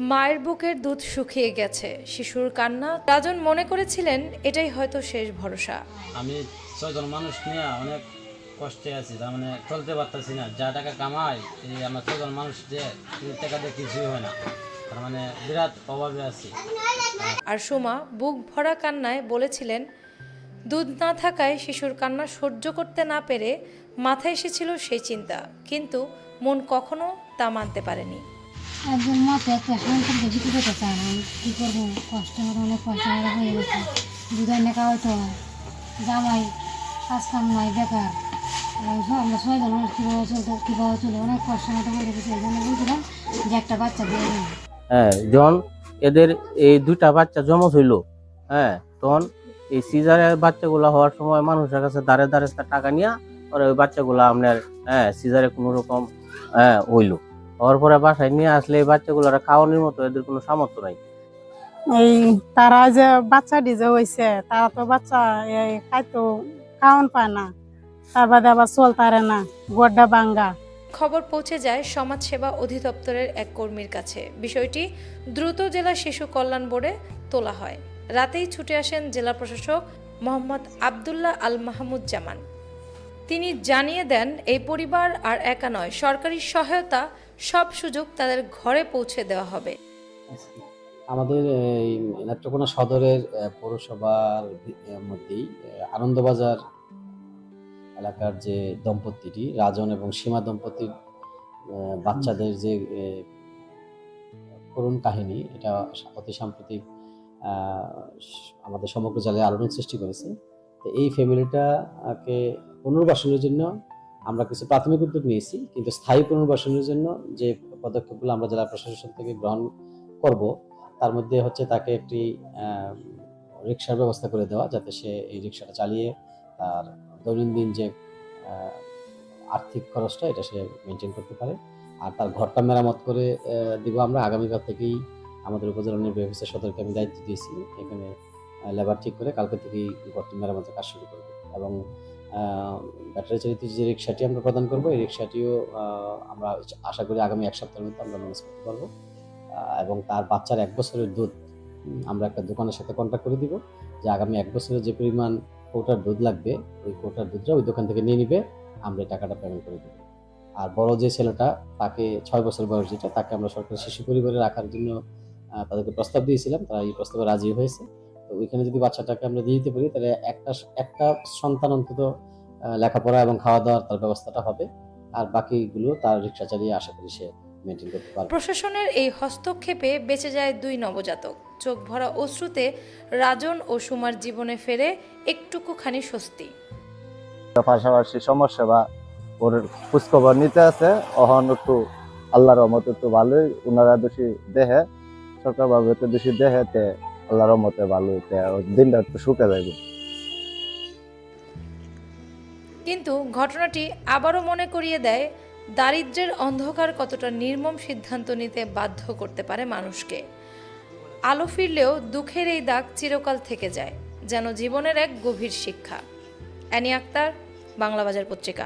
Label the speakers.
Speaker 1: মায়ের বুকের দুধ শুকিয়ে গেছে, শিশুর কান্না। রাজন মনে করেছিলেন এটাই হয়তো শেষ ভরসা।
Speaker 2: আমি 6 জন মানুষ নিয়ে অনেক কষ্টে আছি, তার মানে চলতে পারতেছি না। যা টাকা কামাই এই আমরা 6 জন মানুষ যে টাকা দিয়ে কিছুই হয় না, তার মানে বিরাট অভাবে আছি।
Speaker 1: আর সুমা বুক ভরা কান্নায় বলেছিলেন, দুধ না থাকায় শিশুর কান্না সহ্য করতে না পেরে মাথায় এসেছিল সেই চিন্তা, কিন্তু মন কখনো তা মানতে পারেনি।
Speaker 3: একজন মাকে একটা সন্তানকে বিক্রি করতে চায় না, কী করবো, কষ্ট করে অনেক কষ্ট করে হয়ে গেছে। দুধের নেকা হয়তো জামাই কাজ কাম নাই, বেকার। আমরা 6 জন মানুষ কীভাবে চলতে অনেক কষ্ট মতো করে গেছে। এই জন্য বলছিলাম যে একটা বাচ্চা দিয়ে দেন।
Speaker 4: যখন এদের এই 2টা বাচ্চা জমজ হইল, তখন এই সিজারের বাচ্চাগুলো হওয়ার সময় মানুষের কাছে দাঁড়ে দাঁড়ে টাকা নিয়ে ওরা ওই বাচ্চাগুলো আপনার সিজারে কোনো রকম হইল। হওয়ার পরে বাসায় নিয়ে আসলে এই বাচ্চাগুলো খাওয়ানোর মতো এদের কোনো সামর্থ্য নাই।
Speaker 5: এই তারা যে বাচ্চাটি যে হয়েছে, তারা তো বাচ্চা খাইতো খাওয়ান পায় না, তার বাদে আবার চলতারে না, গোড্ডা বাঙ্গা।
Speaker 1: খবর পৌঁছে যায় সমাজসেবা অধিদপ্তরের এক কর্মীর কাছে। বিষয়টি দ্রুত জেলা শিশু কল্যাণ বোর্ডে তোলা হয়। রাতেই ছুটে আসেন জেলা প্রশাসক মোহাম্মদ আবদুল্লাহ আল মাহমুজ্জামান। তিনি জানিয়ে দেন, এই পরিবার আর একা নয়, সরকারি সহায়তা সব সুযোগ তাদের ঘরে পৌঁছে দেওয়া হবে।
Speaker 6: আমাদের এই নেত্রকোনা সদরের পৌরসভার মধ্যেই আনন্দবাজার এলাকার যে দম্পতিটি রাজন এবং সীমা দম্পতির বাচ্চাদের যে করুণ কাহিনী, এটা অতি সাম্প্রতিক আমাদের সমগ্র জেলায় আলোড়ন সৃষ্টি করেছে। তো এই ফ্যামিলিটাকে পুনর্বাসনের জন্য আমরা কিছু প্রাথমিক উদ্যোগ নিয়েছি, কিন্তু স্থায়ী পুনর্বাসনের জন্য যে পদক্ষেপগুলো আমরা জেলা প্রশাসন থেকে গ্রহণ করব, তার মধ্যে হচ্ছে তাকে একটি রিক্সার ব্যবস্থা করে দেওয়া, যাতে সে এই রিক্সাটা চালিয়ে তার দৈনন্দিন যে আর্থিক খরচটা এটা সে মেনটেন করতে পারে। আর তার ঘরটা মেরামত করে দিব আমরা। আগামীকাল থেকেই আমাদের উপজেলা নির্বাহী অফিসার সদরকে আমি দায়িত্ব দিয়েছি, এখানে লেবার ঠিক করে কালকে থেকেই ঘরটি মেরামতের কাজ শুরু করব। এবং ব্যাটারি চালিত যে রিক্সাটি আমরা প্রদান করব, এই রিক্সাটিও আমরা আশা করি আগামী 1 সপ্তাহের মধ্যে আমরা ম্যানেজ করতে পারবো। এবং তার বাচ্চার 1 বছরের দুধ আমরা একটা দোকানের সাথে কন্ট্যাক্ট করে দিব, যে আগামী 1 বছরের যে পরিমাণ কোটার দুধ লাগবে, ওই কোটার দুধটা ওই দোকান থেকে নিয়ে নিবে, আমরা এই টাকাটা পেমেন্ট করে দেবো। আর বড় যে ছেলেটা, তাকে 6 বছর বয়স যেটা, তাকে আমরা সরকারি শিশু পরিবারে রাখার জন্য তাদেরকে প্রস্তাব দিয়েছিলাম, তারা এই প্রস্তাবে রাজি হয়েছে। তো ওইখানে যদি বাচ্চাটাকে আমরা দিয়ে দিতে পারি, তাহলে একটা সন্তান অন্তত লেখাপড়া এবং খাওয়া দাওয়ার তার ব্যবস্থাটা হবে, আর বাকিগুলো তার রিক্সা চালিয়ে আশা করি সে মেনটেন করতে পারবে।
Speaker 1: প্রশাসনের এই হস্তক্ষেপে বেঁচে যায় 2 নবজাতক। চোখ ভরা অশ্রুতে রাজন ও সুমার জীবনে ফেরে একটুকুখানি স্বস্তি।
Speaker 7: পাশাপাশি সমাজসেবা ওর খোঁজখবর নিতে আছে, অহন একটু আল্লাহর রহমতে একটু ভালোই, ওনারা দোষী দেহে সরকার ভাবে তো দোষী দেহেতে আল্লাহর রহমতে ভালোই, দিনটা একটু সুখে যাইব।
Speaker 1: কিন্তু ঘটনাটি আবারও মনে করিয়ে দেয়, দারিদ্র্যের অন্ধকার কতটা নির্মম সিদ্ধান্ত নিতে বাধ্য করতে পারে মানুষকে। আলো ফিরলেও দুঃখের এই দাগ চিরকাল থেকে যায়, যেন জীবনের এক গভীর শিক্ষা। অ্যানি আক্তার, বাংলা বাজার পত্রিকা।